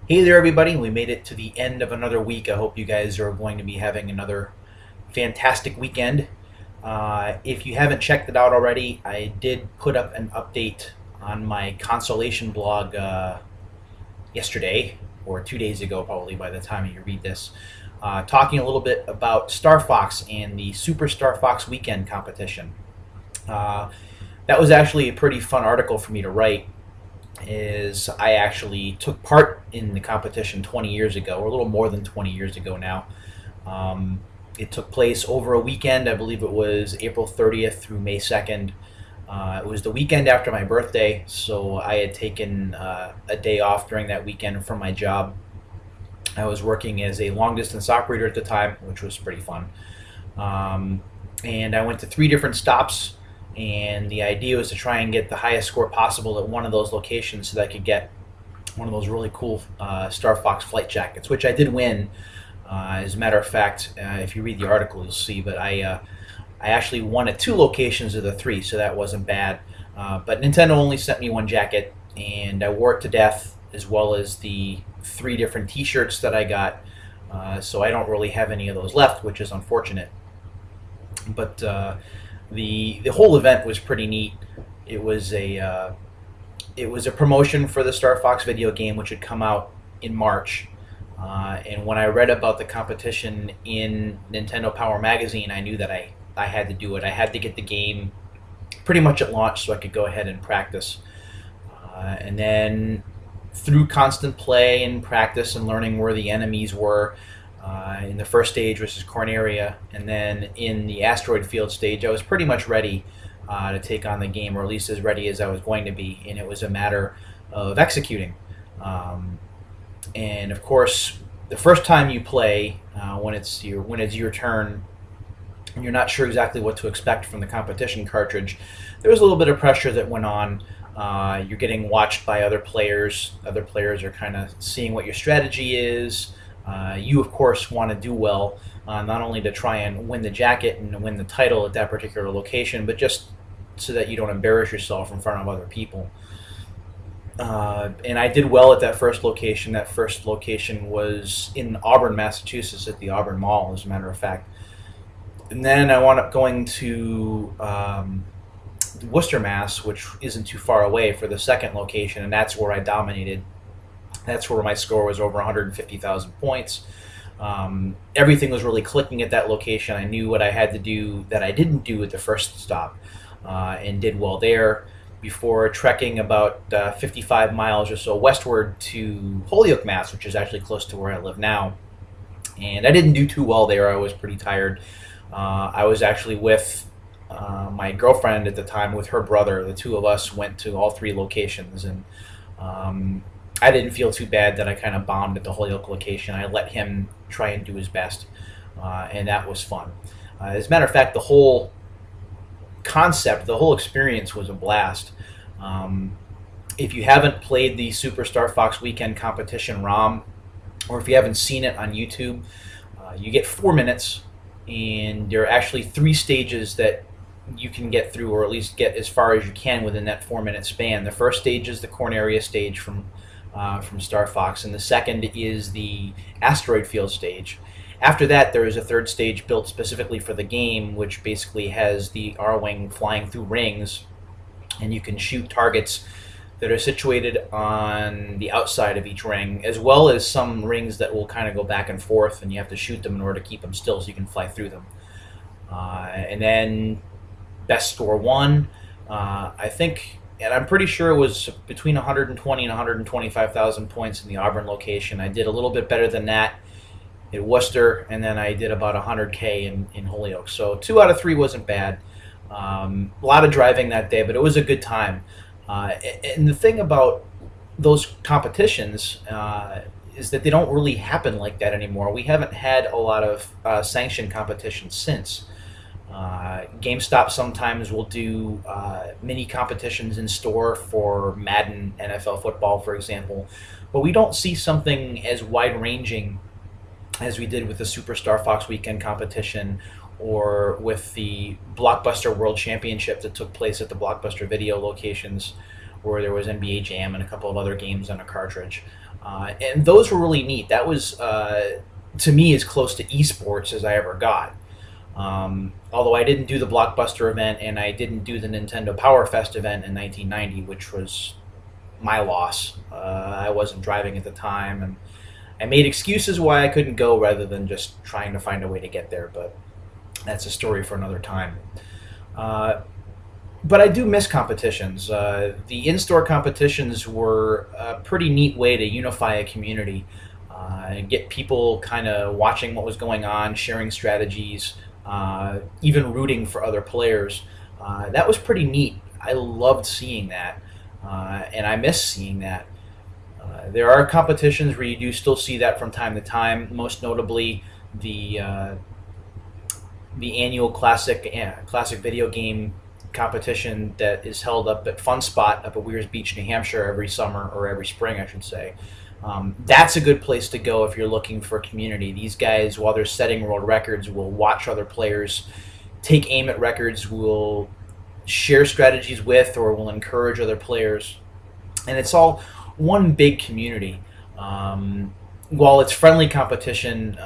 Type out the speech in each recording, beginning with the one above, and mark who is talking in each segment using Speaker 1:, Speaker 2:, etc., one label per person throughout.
Speaker 1: Hey there, everybody. We made it to the end of another week. I hope you guys are going to be having another fantastic weekend. If you haven't checked it out already, I did put up an update on my Consolation blog yesterday, or 2 days ago, probably by the time you read this, talking a little bit about Star Fox and the Super Star Fox Weekend competition. Uh, that was actually a pretty fun article for me to write. Is I actually took part in the competition 20 years ago, or a little more than 20 years ago now. It took place over a weekend. I believe it was April 30th through May 2nd. It was the weekend after my birthday, so I had taken a day off during that weekend from my job. I was working as a long distance operator at the time, which was pretty fun. And I went to 3 different stops, and the idea was to try and get the highest score possible at one of those locations so that I could get one of those really cool Star Fox flight jackets, which I did win. As a matter of fact, if you read the article, you'll see. But I actually won at 2 locations of the 3, so that wasn't bad. But Nintendo only sent me one jacket, and I wore it to death, as well as the 3 different T-shirts that I got. So I don't really have any of those left, which is unfortunate. But the whole event was pretty neat. It was a promotion for the Star Fox video game, which had come out in March. And when I read about the competition in Nintendo Power Magazine, I knew that I had to do it. I had to get the game pretty much at launch so I could go ahead and practice. And then through constant play and practice and learning where the enemies were, in the first stage, which is Corneria, and then in the asteroid field stage, I was pretty much ready to take on the game, or at least as ready as I was going to be, and it was a matter of executing. And of course, the first time you play, when it's your turn, and you're not sure exactly what to expect from the competition cartridge, there was a little bit of pressure that went on. You're getting watched by other players. Other players are kind of seeing what your strategy is. You, of course, want to do well, not only to try and win the jacket and win the title at that particular location, but just so that you don't embarrass yourself in front of other people. And I did well at that first location. That first location was in Auburn, Massachusetts, at the Auburn Mall, as a matter of fact. And then I wound up going to Worcester, Mass., which isn't too far away, for the second location, and that's where I dominated. That's where my score was over 150,000 points. Everything was really clicking at that location. I knew what I had to do that I didn't do at the first stop, and did well there, before trekking about 55 miles or so westward to Holyoke, Mass., which is actually close to where I live now. And I didn't do too well there. I was pretty tired. I was actually with my girlfriend at the time, with her brother. The two of us went to all 3 locations, and I didn't feel too bad that I kind of bombed at the Holyoke location. I let him try and do his best, and that was fun. As a matter of fact, the whole concept, the whole experience was a blast. If you haven't played the Super Star Fox Weekend Competition ROM, or if you haven't seen it on YouTube, you get 4 minutes, and there are actually 3 stages that you can get through, or at least get as far as you can within that 4-minute span. The first stage is the Corneria stage from Star Fox, and the second is the asteroid field stage. After that, there is a third stage built specifically for the game, which basically has the R-Wing flying through rings, and you can shoot targets that are situated on the outside of each ring, as well as some rings that will kind of go back and forth, and you have to shoot them in order to keep them still so you can fly through them. And then best score won. I think, and I'm pretty sure it was between 120 and 125,000 points in the Auburn location. I did a little bit better than that at Worcester, and then I did about 100K in Holyoke. So 2 out of 3 wasn't bad. A lot of driving that day, but it was a good time. And the thing about those competitions is that they don't really happen like that anymore. We haven't had a lot of sanctioned competitions since. GameStop sometimes will do mini competitions in store for Madden, NFL football, for example, but we don't see something as wide-ranging as we did with the Super Star Fox Weekend competition, or with the Blockbuster World Championship that took place at the Blockbuster Video locations, where there was NBA Jam and a couple of other games on a cartridge. And those were really neat. That was, to me, as close to esports as I ever got. Although I didn't do the Blockbuster event and I didn't do the Nintendo Power Fest event in 1990, which was my loss. I wasn't driving at the time, and I made excuses why I couldn't go rather than just trying to find a way to get there, but that's a story for another time. Uh, but I do miss competitions. The in-store competitions were a pretty neat way to unify a community and get people kind of watching what was going on, sharing strategies, even rooting for other players. That was pretty neat. I loved seeing that, and I miss seeing that. There are competitions where you do still see that from time to time. Most notably, the uh, the annual classic video game competition that is held up at Fun Spot up at Weirs Beach, New Hampshire, every summer or every spring, I should say. That's a good place to go if you're looking for a community. These guys, while they're setting world records, will watch other players take aim at records, will share strategies with, or will encourage other players, and it's all one big community. While it's friendly competition,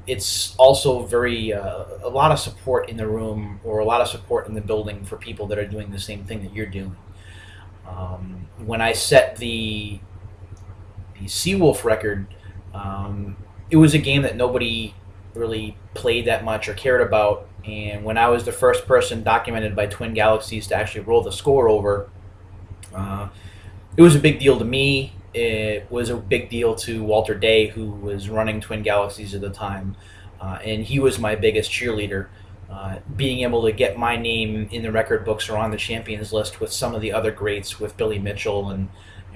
Speaker 1: it's also very a lot of support in the room or a lot of support in the building for people that are doing the same thing that you're doing. When I set the Seawolf record, it was a game that nobody really played that much or cared about. And when I was the first person documented by Twin Galaxies to actually roll the score over, uh, it was a big deal to me. It was a big deal to Walter Day, who was running Twin Galaxies at the time, and he was my biggest cheerleader. Being able to get my name in the record books or on the champions list with some of the other greats, with Billy Mitchell and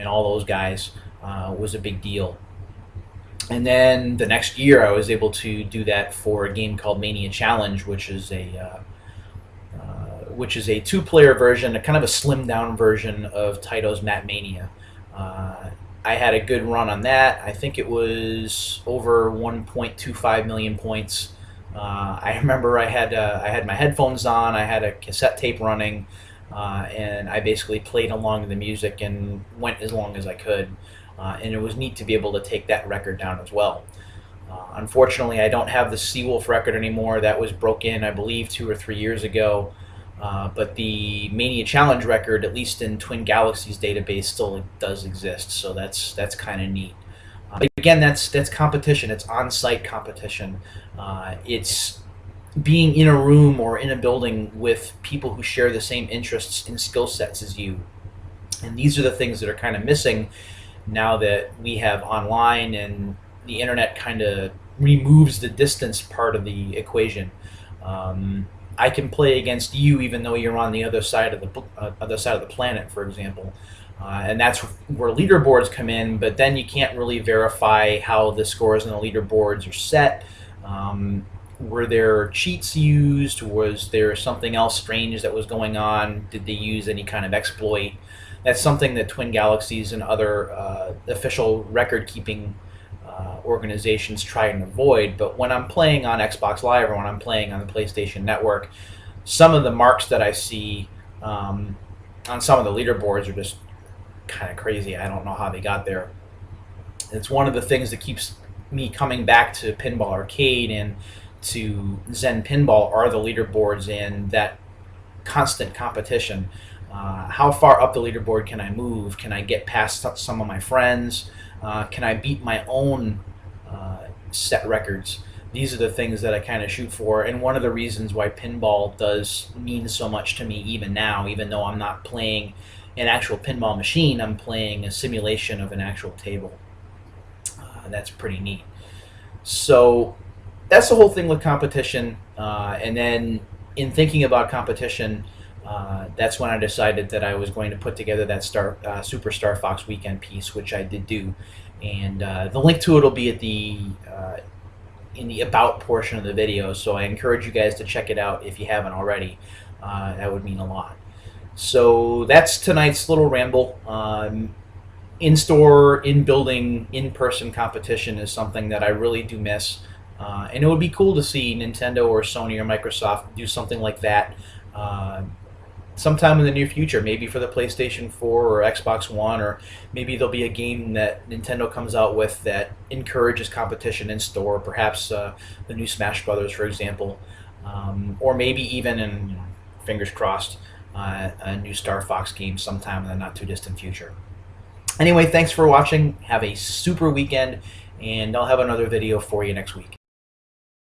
Speaker 1: all those guys, was a big deal. And then the next year, I was able to do that for a game called Mania Challenge, which is a two-player version, a kind of a slimmed-down version of Taito's Mat Mania. I had a good run on that. I think it was over 1.25 million points. I remember I had my headphones on, I had a cassette tape running, and I basically played along to the music and went as long as I could. And it was neat to be able to take that record down as well. Unfortunately, I don't have the Seawolf record anymore. That was broken, I believe, 2 or 3 years ago. But the Mania Challenge record, at least in Twin Galaxies database, still does exist. So that's kind of neat. But again, that's competition. It's on-site competition. It's being in a room or in a building with people who share the same interests and skill sets as you. And these are the things that are kind of missing now that we have online and the internet kind of removes the distance part of the equation. I can play against you even though you're on the other side of the planet, for example, and that's where leaderboards come in. But then you can't really verify how the scores on the leaderboards are set. Were there cheats used? Was there something else strange that was going on? Did they use any kind of exploit? That's something that Twin Galaxies and other official record-keeping organizations try and avoid. But when I'm playing on Xbox Live or when I'm playing on the PlayStation Network, some of the marks that I see on some of the leaderboards are just kind of crazy. I don't know how they got there. It's one of the things that keeps me coming back to Pinball Arcade and to Zen Pinball are the leaderboards and that constant competition. How far up the leaderboard can I move? Can I get past some of my friends? Can I beat my own set records? These are the things that I kind of shoot for, and one of the reasons why pinball does mean so much to me even now, even though I'm not playing an actual pinball machine, I'm playing a simulation of an actual table. That's pretty neat. So that's the whole thing with competition, and then in thinking about competition, that's when I decided that I was going to put together that Super Star Fox weekend piece, which I did do, and the link to it will be at the in the about portion of the video. So I encourage you guys to check it out if you haven't already. That would mean a lot. So that's tonight's little ramble. In-store, in-building, in-person competition is something that I really do miss, and it would be cool to see Nintendo or Sony or Microsoft do something like that. sometime in the near future, maybe for the PlayStation 4 or Xbox One, or maybe there'll be a game that Nintendo comes out with that encourages competition in store, perhaps the new Smash Brothers, for example, or maybe even, in fingers crossed, a new Star Fox game sometime in the not too distant future. Anyway, thanks for watching. Have a super weekend, and I'll have another video for you next week.